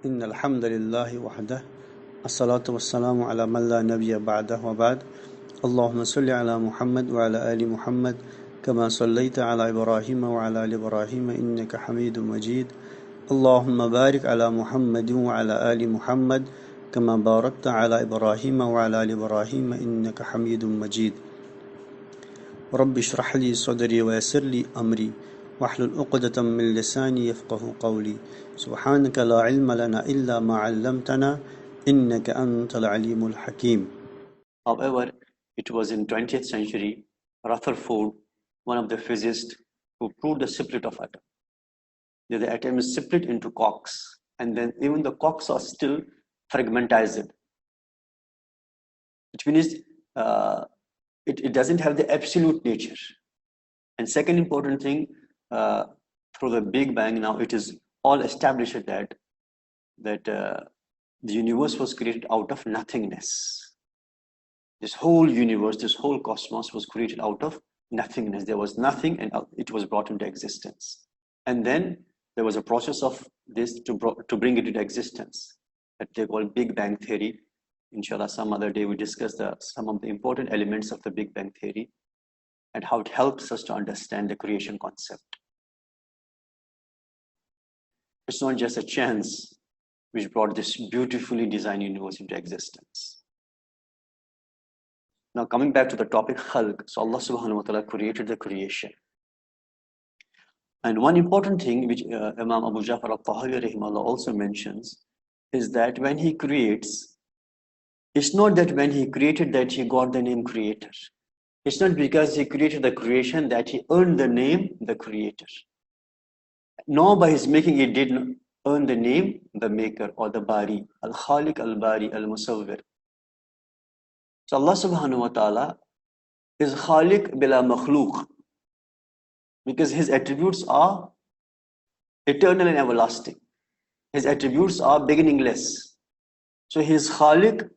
إن الحمد لله وحده الصلاة والسلام على من لا نبي بعده وبعد اللهم صل على محمد وعلى آل محمد كما صليت على إبراهيم وعلى آل إبراهيم إنك حميد مجيد اللهم بارك على محمد وعلى آل محمد كما باركت على إبراهيم وعلى آل إبراهيم إنك حميد مجيد رب اشرح لي صدري ويسر لي أمري واحلل عقدة من لساني يفقه قولي سبحانك لا علم لنا إلا ما علمتنا إنك أنت العليم الحكيم. However, it was in 20th century, Rutherford, one of the physicists, who proved the split of atom. That the atom is split into quarks, and then even the quarks are still fragmentized. Which means it doesn't have the absolute nature. And second important thing, through the Big Bang, now it is all established that the universe was created out of nothingness. This whole universe, this whole cosmos was created out of nothingness. There was nothing and it was brought into existence. And then there was a process of this to bring it into existence that they call Big Bang theory. Inshallah, some other day we discuss some of the important elements of the Big Bang theory and how it helps us to understand the creation concept. It's not just a chance which brought this beautifully designed universe into existence. Now coming back to the topic khalq, so Allah subhanahu wa ta'ala created the creation. And one important thing which Imam Abu Ja'far al-Tahawi rahimahullah also mentions is that when he creates, it's not that when he created that he got the name creator. It's not because he created the creation that he earned the name the creator. Nor by his making it did earn the name the maker or the bari, al-khaliq, al-bari, al-musawwir. So Allah subhanahu wa ta'ala is khaliq bila makhluq, because his attributes are eternal and everlasting. His attributes are beginningless. So he is khaliq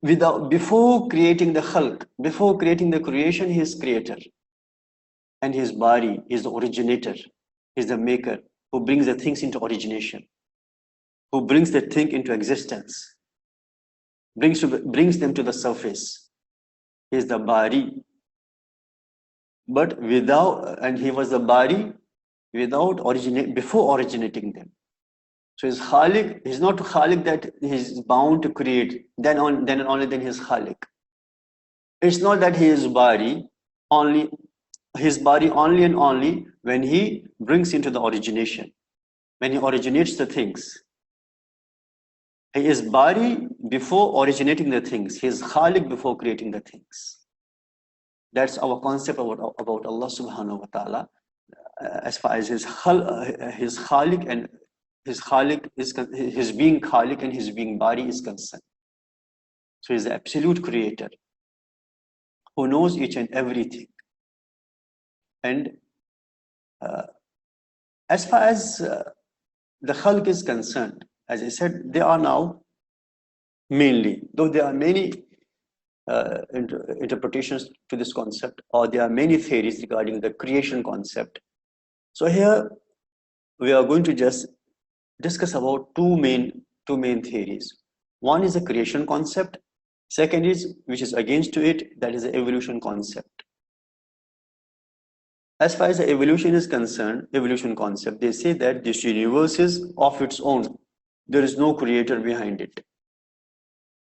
before creating the khalq, before creating the creation, he is creator. And his bari is the originator, he is the maker who brings the things into origination, who brings the thing into existence, brings them to the surface. He is the bari. But he was the bari before originating them. So his khaliq, he's not khaliq that he's bound to create, then and only then he is khaliq. It's not that he is bari only and only when he brings into the origination, when he originates the things. He is bari before originating the things. He is khaliq before creating the things. That's our concept about Allah subhanahu wa ta'ala as far as his khaliq and his being khaliq and his being bari is concerned. So he is the absolute creator who knows each and everything. And as far as the khalq is concerned, as I said, they are now mainly, though there are many interpretations to this concept, or there are many theories regarding the creation concept. So here we are going to just discuss about two main theories. One is the creation concept. Second is, which is against to it, that is the evolution concept. As far as the evolution is concerned, evolution concept, they say that this universe is of its own. There is no creator behind it.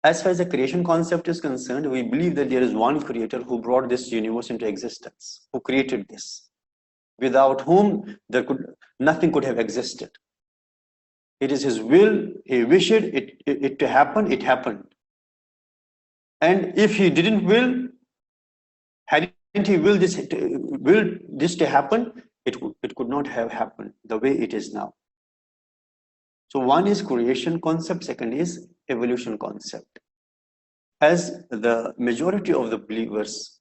As far as the creation concept is concerned, we believe that there is one creator who brought this universe into existence, who created this, without whom nothing could have existed. It is his will, he wished it to happen, it happened. And if he didn't will, hadn't he willed this to happen, it could not have happened the way it is now. So one is creation concept, second is evolution concept. As the majority of the believers,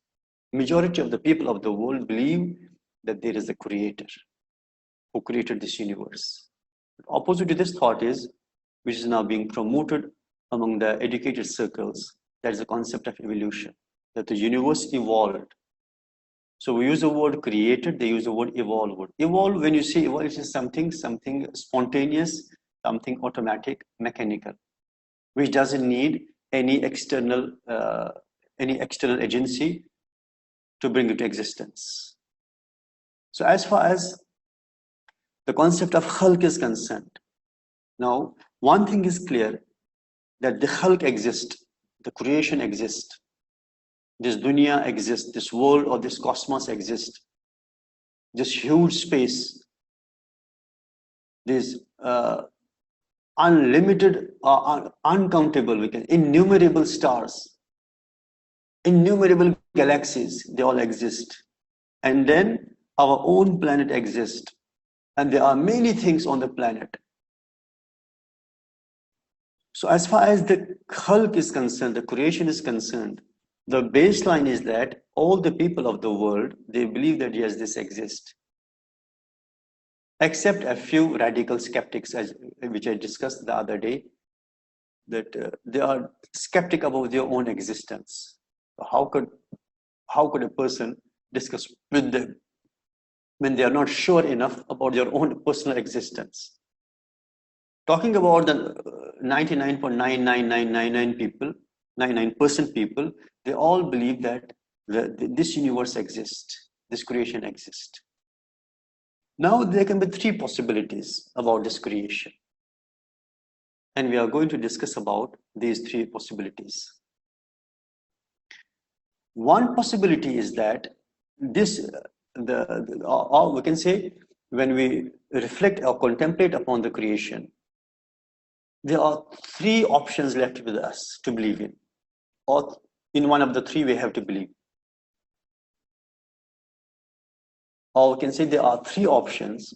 majority of the people of the world believe that there is a creator who created this universe. Opposite to this thought is, which is now being promoted among the educated circles, that is the concept of evolution, that the universe evolved. So we use the word created, they use the word evolved. Evolve, when you say evolve, it is something spontaneous, something automatic, mechanical, which doesn't need any external agency to bring it to existence. So as far as the concept of khalq is concerned, now one thing is clear, that the khalq exists, the creation exists, this dunya exists, this world or this cosmos exists, this huge space, this unlimited or uncountable, innumerable stars, innumerable galaxies, they all exist. And then our own planet exists, and there are many things on the planet. So as far as the khalq is concerned, the creation is concerned, the baseline is that all the people of the world, they believe that yes, this exists. Except a few radical skeptics, which I discussed the other day, that they are skeptic about their own existence. How could a person discuss with them when they are not sure enough about their own personal existence? Talking about the 99.99999 people, 99% people, they all believe that this universe exists, this creation exists. Now there can be three possibilities about this creation, and we are going to discuss about these three possibilities. One possibility is that this, or we can say, when we reflect or contemplate upon the creation, there are three options left with us to believe in, or in one of the three we have to believe. Or we can say there are three options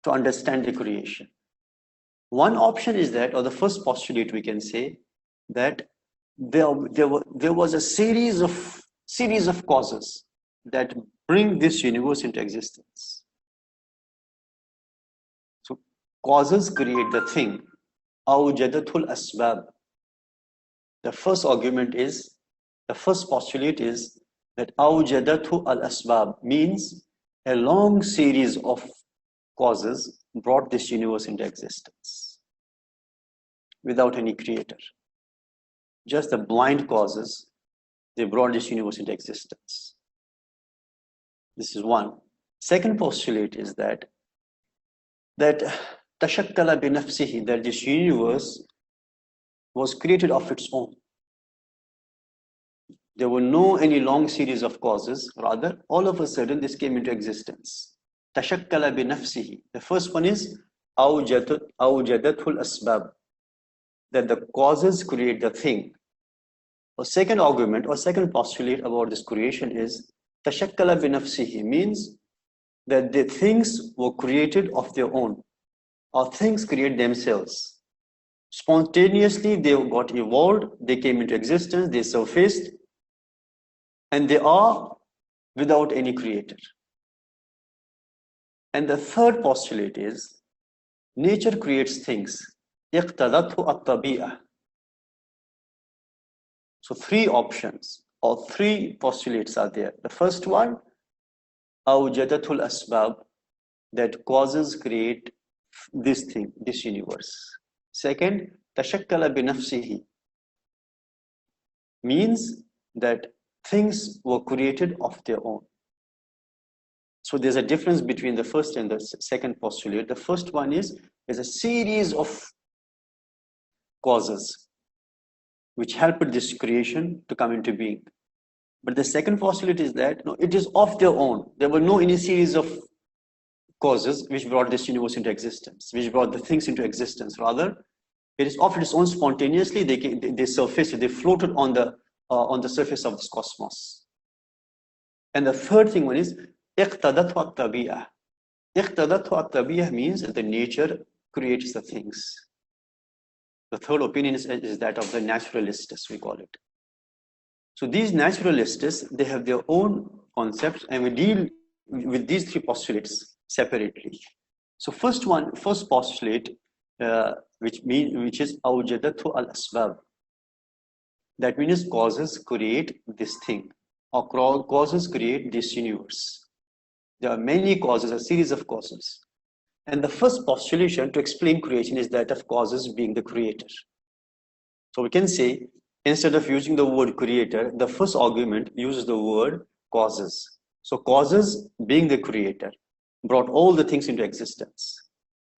to understand the creation. One option is that, or the first postulate we can say, that there was a series of causes that bring this universe into existence. So causes create the thing. أوجدته الأسباب. The first argument is, the first postulate is that أوجدته الأسباب means a long series of causes brought this universe into existence without any creator. Just the blind causes, they brought this universe into existence. This is one. Second postulate is that تشكل بنفسه, that this universe was created of its own. There were no any long series of causes, rather all of a sudden this came into existence. تشكل بنفسه. The first one is أوجدته الأسباب, that the causes create the thing. A second argument or second postulate about this creation is تشكل بنفسه, means that the things were created of their own, or things create themselves. Spontaneously they got evolved, they came into existence, they surfaced, and they are without any creator. And the third postulate is nature creates things. اقتضته الطبيعة. So three options or three postulates are there. The first one, أوجدته الأسباب, that causes create this thing, this universe. Second, تشكل بنفسه, means that things were created of their own. So there's a difference between the first and the second postulate. The first one is there's a series of causes which helped this creation to come into being. But the second postulate is that no, it is of their own. There were no any series of causes which brought this universe into existence, which brought the things into existence. Rather, it is of its own spontaneously. They surfaced, they floated on the surface of this cosmos. And the third thing one is اقتضته الطبيعة. اقتضته الطبيعة means that the nature creates the things. The third opinion is that of the naturalists, we call it. So these naturalists, they have their own concepts, and we deal with these three postulates separately. So first postulate, which is أوجدته الأسباب. That means causes create this thing, or causes create this universe. There are many causes, a series of causes. And the first postulation to explain creation is that of causes being the creator. So we can say, instead of using the word creator, the first argument uses the word causes. So causes being the creator brought all the things into existence.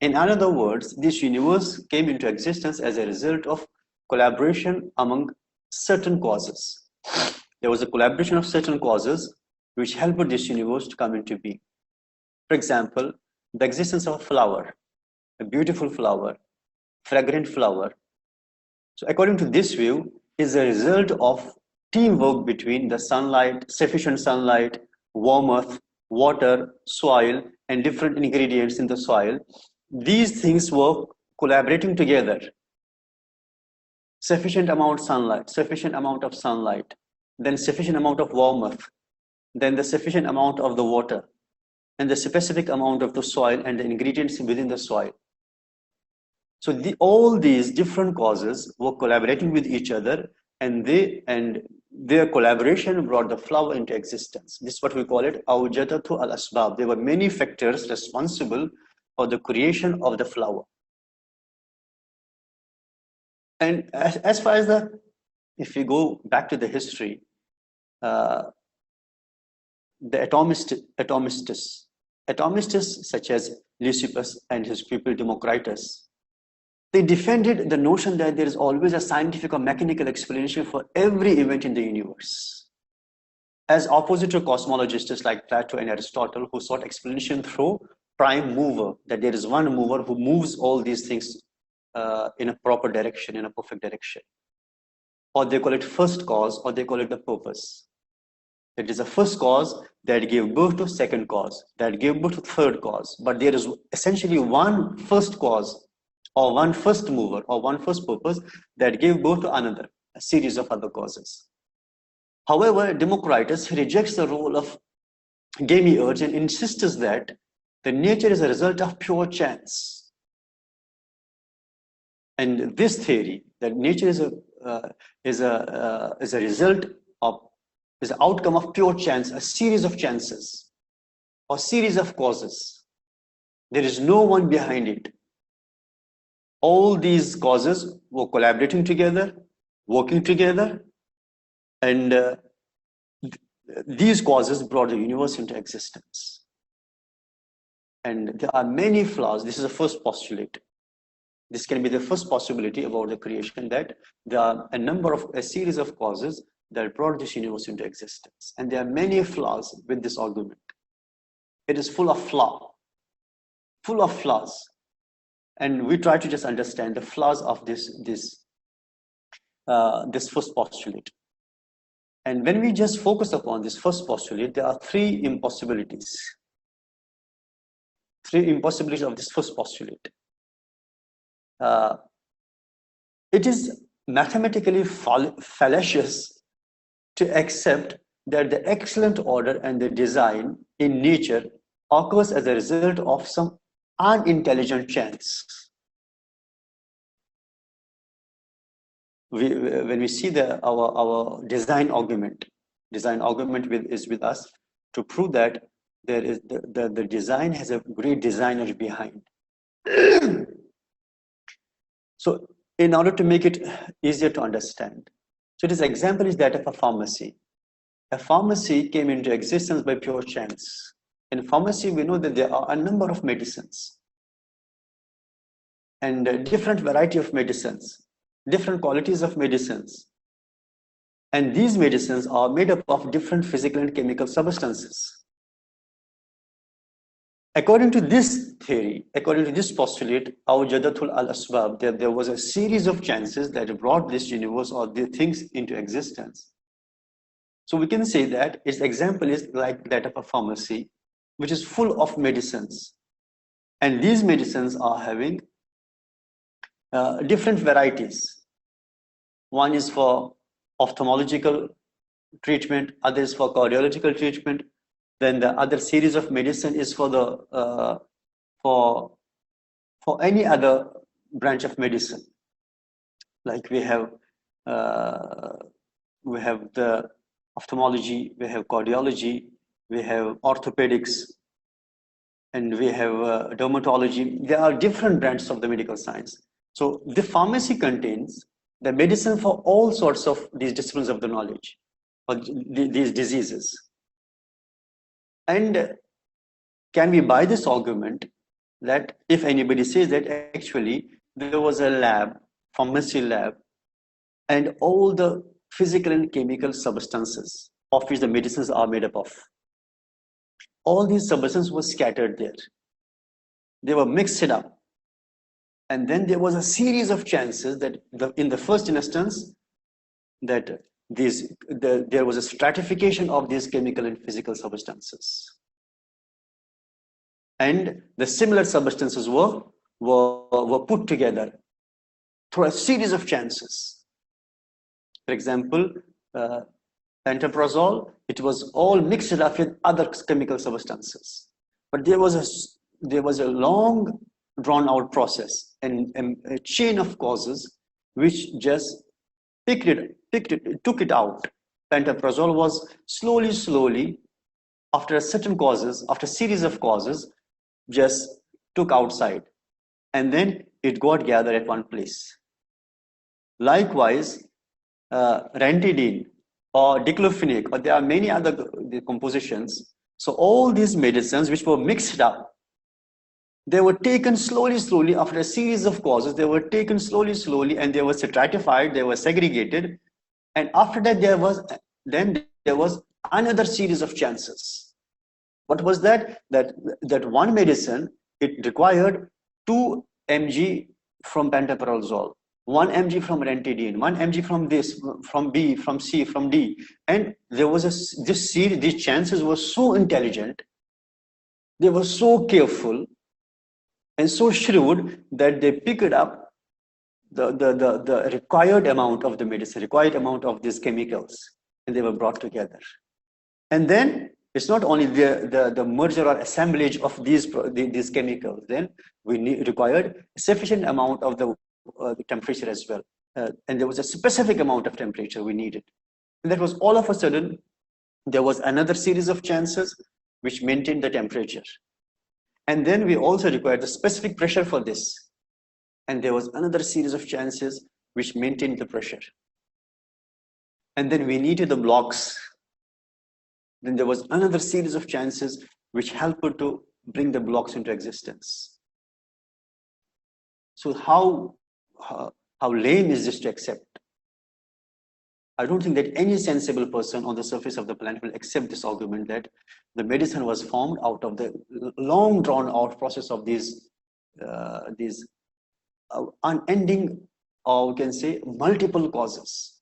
In other words, this universe came into existence as a result of collaboration among certain causes. There was a collaboration of certain causes which helped this universe to come into being. For example, the existence of a flower, a beautiful flower, fragrant flower. So according to this view, is a result of teamwork between the sunlight, sufficient sunlight, warmth, water, soil, and different ingredients in the soil. These things were collaborating together. Sufficient amount of sunlight, then sufficient amount of warmth, then the sufficient amount of the water, and the specific amount of the soil and the ingredients within the soil. So all these different causes were collaborating with each other, and their collaboration brought the flower into existence. This is what we call it awjadatu al-asbab. There were many factors responsible for the creation of the flower. And as far as if we go back to the history, the atomists such as Lysippus and his pupil Democritus, they defended the notion that there is always a scientific or mechanical explanation for every event in the universe, as opposite to cosmologists like Plato and Aristotle, who sought explanation through prime mover, that there is one mover who moves all these things in a proper direction, in a perfect direction. Or they call it first cause, or they call it the purpose. It is a first cause that gave birth to second cause, that gave birth to third cause. But there is essentially one first cause, or one first mover, or one first purpose that gave birth to another, a series of other causes. However, Democritus rejects the role of demiurge and insists that the nature is a result of pure chance. And this theory, that nature is a result of, is the outcome of pure chance, a series of chances, or series of causes. There is no one behind it. All these causes were collaborating together, working together, and these causes brought the universe into existence. And there are many flaws. This is the first postulate. This can be the first possibility about the creation, that there are a series of causes that brought this universe into existence. And there are many flaws with this argument. It is full of flaws. And we try to just understand the flaws of this first postulate. And when we just focus upon this first postulate, there are three impossibilities. Three impossibilities of this first postulate. It is mathematically fallacious to accept that the excellent order and the design in nature occurs as a result of some unintelligent chance. When we see our design argument is with us to prove that there is the design has a great designer behind. So in order to make it easier to understand, so this example is that of a pharmacy. A pharmacy came into existence by pure chance. In pharmacy, we know that there are a number of medicines and a different variety of medicines, different qualities of medicines. And these medicines are made up of different physical and chemical substances. According to this theory, according to this postulate, awjadatul al-asbab, there was a series of chances that brought this universe or the things into existence. So we can say that its example is like that of a pharmacy, which is full of medicines. And these medicines are having different varieties. One is for ophthalmological treatment, others for cardiological treatment. Then the other series of medicine is for the for any other branch of medicine. Like we have the ophthalmology, we have cardiology, we have orthopedics, and we have dermatology. There are different branches of the medical science. So the pharmacy contains the medicine for all sorts of these disciplines of the knowledge, or these diseases. And can we buy this argument that if anybody says that actually there was a lab, pharmacy lab, and all the physical and chemical substances of which the medicines are made up of, all these substances were scattered there. They were mixed up. And then there was a series of chances that in the first instance, that there was a stratification of these chemical and physical substances. And the similar substances were put together through a series of chances. For example, pantoprazole, it was all mixed up with other chemical substances. But there was a long drawn out process and a chain of causes which just took it out. Pantoprazole was slowly, after a series of causes, just took outside, and then it got gathered at one place. Likewise, ranitidine or diclofenac, or there are many other compositions. So all these medicines which were mixed up, they were taken slowly after a series of causes. They were taken slowly, and they were stratified, they were segregated, and after that there was another series of chances. What was that? That one medicine, it required 2 mg from pantoprazole, 1 mg from ranitidine, 1 mg from this, from B, from C, from D, and there was this series. These chances were so intelligent, they were so careful and so shrewd that they picked up the required amount of the medicine, required amount of these chemicals, and they were brought together. And then it's not only the merger or assemblage of these chemicals. Then we required a sufficient amount of the temperature as well, and there was a specific amount of temperature we needed. And that was all of a sudden there was another series of chances which maintained the temperature. And then we also required the specific pressure for this, and there was another series of chances which maintained the pressure. And then we needed the blocks. Then there was another series of chances which helped to bring the blocks into existence. So how lame is this to accept? I don't think that any sensible person on the surface of the planet will accept this argument that the medicine was formed out of the long drawn out process of these unending, or we can say multiple causes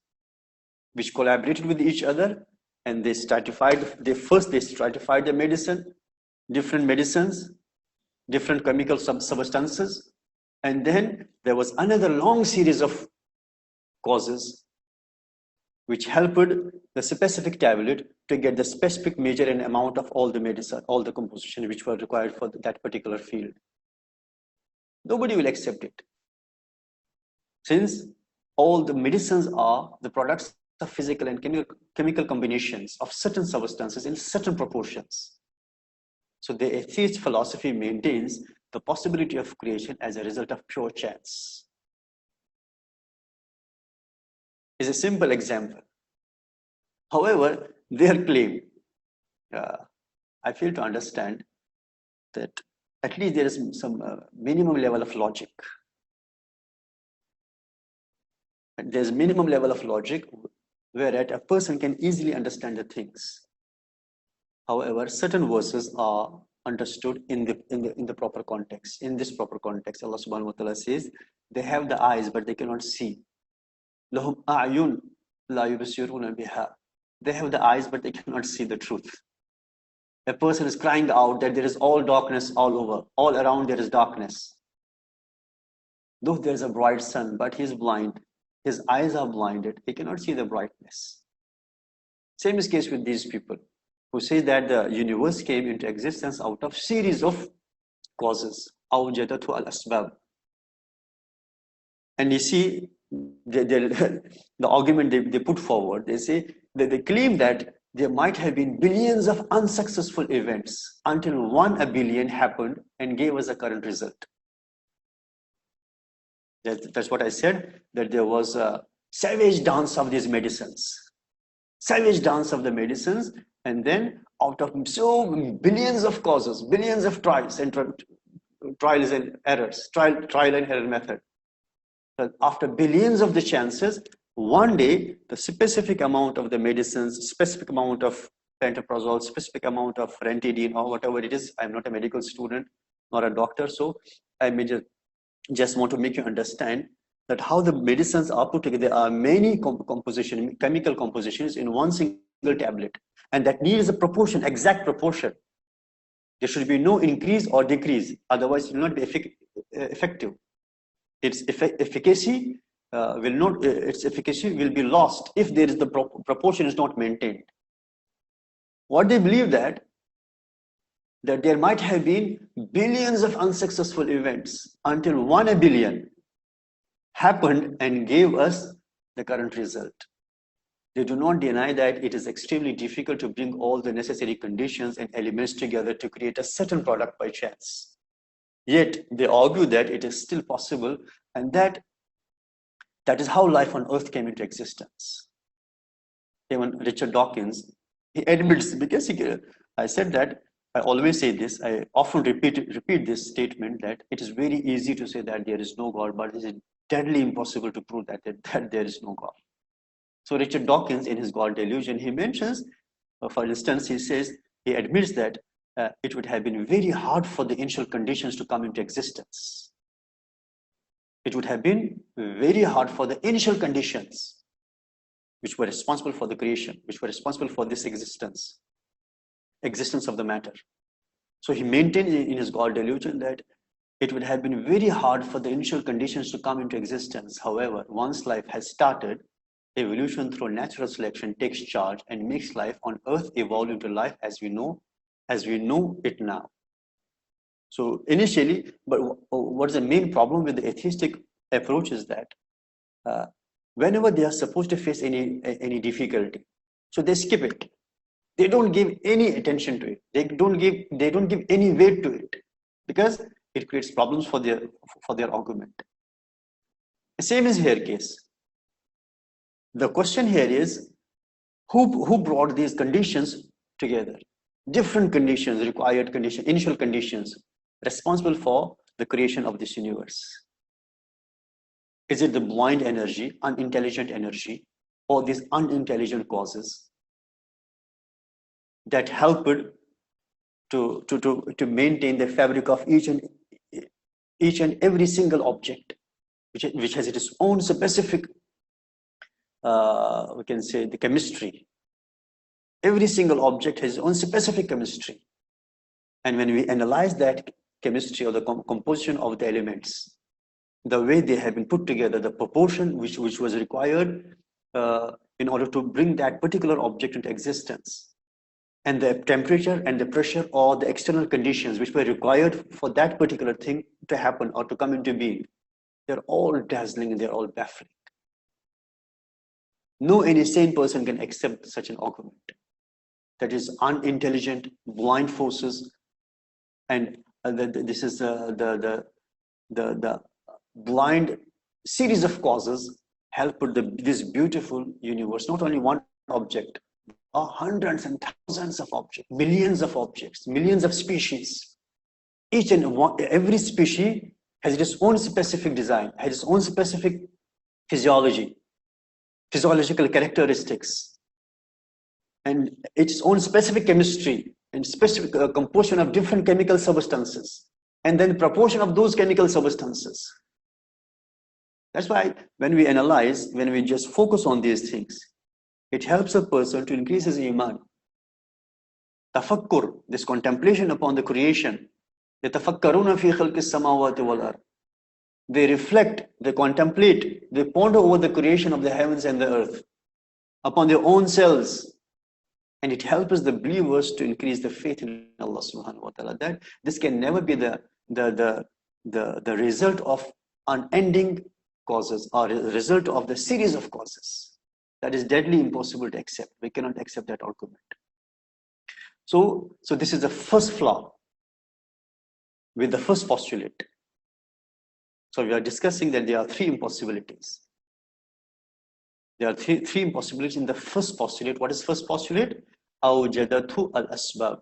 which collaborated with each other. And they stratified the medicine, different medicines, different chemical substances. And then there was another long series of causes which helped the specific tablet to get the specific measure and amount of all the medicine, all the composition which were required for that particular field. Nobody will accept it, since all the medicines are the products of physical and chemical combinations of certain substances in certain proportions. So the atheist philosophy maintains the possibility of creation as a result of pure chance. Is a simple example. However, their claim, I fail to understand that at least there is some minimum level of logic. There's minimum level of logic whereat a person can easily understand the things. However, certain verses are understood in the proper context. In this proper context, Allah subhanahu wa ta'ala says, they have the eyes but they cannot see. لَهُمْ أَعْيُنْ لَا يُبْصِرُونَ بِهَا. They have the eyes but they cannot see the truth. A person is crying out that there is all darkness all over. All around there is darkness. Though there is a bright sun, but he is blind. His eyes are blinded. He cannot see the brightness. Same is the case with these people who say that the universe came into existence out of series of causes. أَوْجَدَتْهُ الْأَسْبَابِ. And you see, the argument they put forward, they say that they claim that there might have been billions of unsuccessful events until 1 billion happened and gave us a current result. That's what I said, that there was a savage dance of these medicines. Savage dance of the medicines, and then out of so billions of causes, billions of trials and errors, trial and error method. But after billions of the chances, one day the specific amount of the medicines, specific amount of pantoprazole, specific amount of ranitidine or whatever it is. I'm not a medical student nor a doctor, so I may just want to make you understand that how the medicines are put together. There are many chemical compositions in one single tablet, and that needs a proportion, exact proportion. There should be no increase or decrease, otherwise it will not be effective. Its efficacy will be lost if there is the proportion is not maintained. What they believe that there might have been billions of unsuccessful events until 1 billion happened and gave us the current result. They do not deny that it is extremely difficult to bring all the necessary conditions and elements together to create a certain product by chance. Yet they argue that it is still possible, and that is how life on earth came into existence. Even Richard Dawkins, he admits, because I said that, I always say this, I often repeat this statement, that it is very easy to say that there is no God, but it is deadly impossible to prove that there is no God. So Richard Dawkins, in his God Delusion, he mentions, for instance, he admits that it would have been very hard for the initial conditions to come into existence. It would have been very hard for the initial conditions which were responsible for the creation, which were responsible for this existence of the matter. So he maintained in his God Delusion that it would have been very hard for the initial conditions to come into existence. However, once life has started, evolution through natural selection takes charge and makes life on earth evolve into life as we know it now. So initially, but what's the main problem with the atheistic approach is that whenever they are supposed to face any difficulty, so they skip it. They don't give any attention to it. They don't give any weight to it, because it creates problems for their argument. The same is here case. The question here is, who brought these conditions together? Different conditions, required conditions, initial conditions, responsible for the creation of this universe. Is it the blind energy, unintelligent energy, or these unintelligent causes that helped to maintain the fabric of each and every single object, which has its own specific, we can say, the chemistry. Every single object has its own specific chemistry. And when we analyze that chemistry or the composition of the elements, the way they have been put together, the proportion which was required in order to bring that particular object into existence, and the temperature and the pressure or the external conditions which were required for that particular thing to happen or to come into being, they're all dazzling and they're all baffling. No any sane person can accept such an argument. That is unintelligent, blind forces, and this is the blind series of causes help put this beautiful universe, not only one object, hundreds and thousands of objects, millions of objects, millions of species. Each and every species has its own specific design, has its own specific physiological characteristics, and its own specific chemistry and specific composition of different chemical substances, and then proportion of those chemical substances. That's why when we analyze, when we just focus on these things, it helps a person to increase his iman. Tafakkur, this contemplation upon the creation. يَتَفَكَّرُونَ فِي خَلْقِ السَّمَاوَاتِ وَالْأَرْضِ. They reflect, they contemplate, they ponder over the creation of the heavens and the earth, upon their own selves. And it helps the believers to increase the faith in Allah subhanahu wa ta'ala. That this can never be the result of unending causes or the result of the series of causes. That is deadly impossible to accept. We cannot accept that argument. So this is the first flaw with the first postulate. So we are discussing that there are three impossibilities. There are three impossibilities in the first postulate. What is first postulate? أوجدته الأسباب.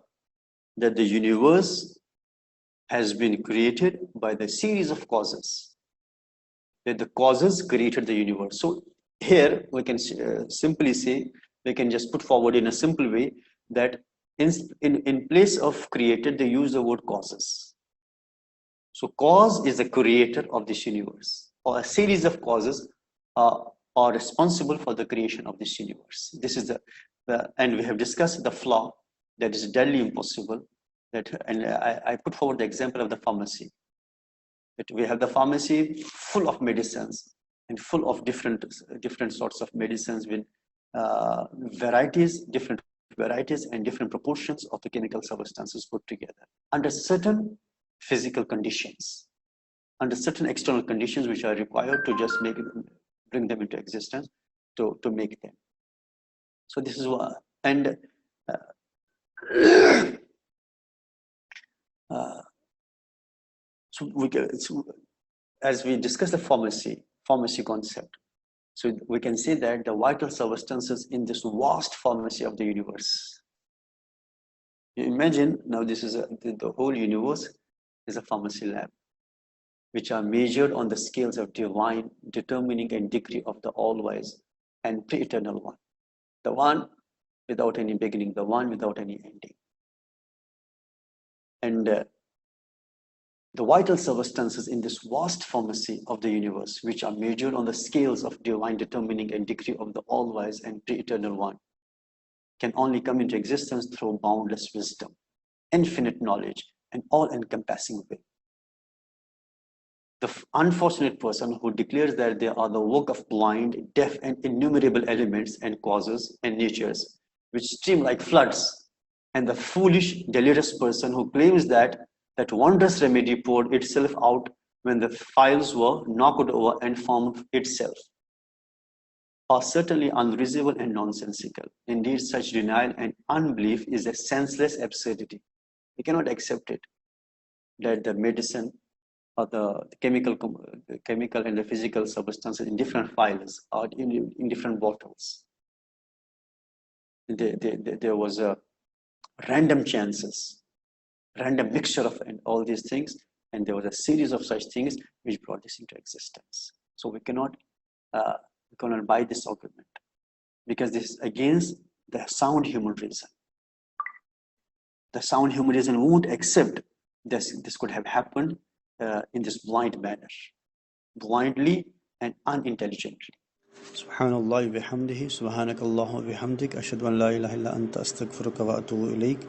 That the universe has been created by the series of causes. That the causes created the universe. So here we can simply say, we can just put forward in a simple way that in place of created, they use the word causes. So cause is the creator of this universe, or a series of causes are responsible for the creation of this universe. This is and we have discussed the flaw that is deadly impossible. And I put forward the example of the pharmacy. That we have the pharmacy full of medicines and full of different sorts of medicines with different varieties and different proportions of the chemical substances put together under certain physical conditions, under certain external conditions which are required to just bring them into existence, to make them. So this is what, and as we discuss the pharmacy concept, so we can say that the vital substances in this vast pharmacy of the universe. You imagine now this is the whole universe is a pharmacy lab, which are measured on the scales of divine, determining a degree of the all-wise and pre-eternal one, the one without any beginning, the one without any ending. And the vital substances in this vast pharmacy of the universe, which are measured on the scales of divine, determining a degree of the all-wise and pre-eternal one, can only come into existence through boundless wisdom, infinite knowledge, and all-encompassing will. The unfortunate person who declares that they are the work of blind, deaf, and innumerable elements and causes and natures which stream like floods, and the foolish, delirious person who claims that wondrous remedy poured itself out when the files were knocked over and formed itself, are certainly unreasonable and nonsensical. Indeed, such denial and unbelief is a senseless absurdity. We cannot accept it, that the medicine or the chemical and the physical substances in different files or in different bottles. There was a random chances, random mixture of and all these things, and there was a series of such things which brought this into existence. So we cannot buy this argument, because this is against the sound human reason. The sound human reason won't accept this could have happened in this blind manner, blindly and unintelligently. Subhanallah wa bihamdihi, subhanakallah wa bihamdik, ashhadu an la ilaha illa anta, astaghfiruka wa atubu ilayk.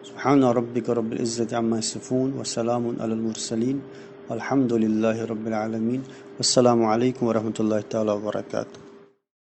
Subhana rabbika rabbil izzati amma yasifun, wa salamun alal mursaleen, walhamdulillahi rabbil alameen. Wassalamu alaikum wa rahmatullahi ta'ala wa barakatuh.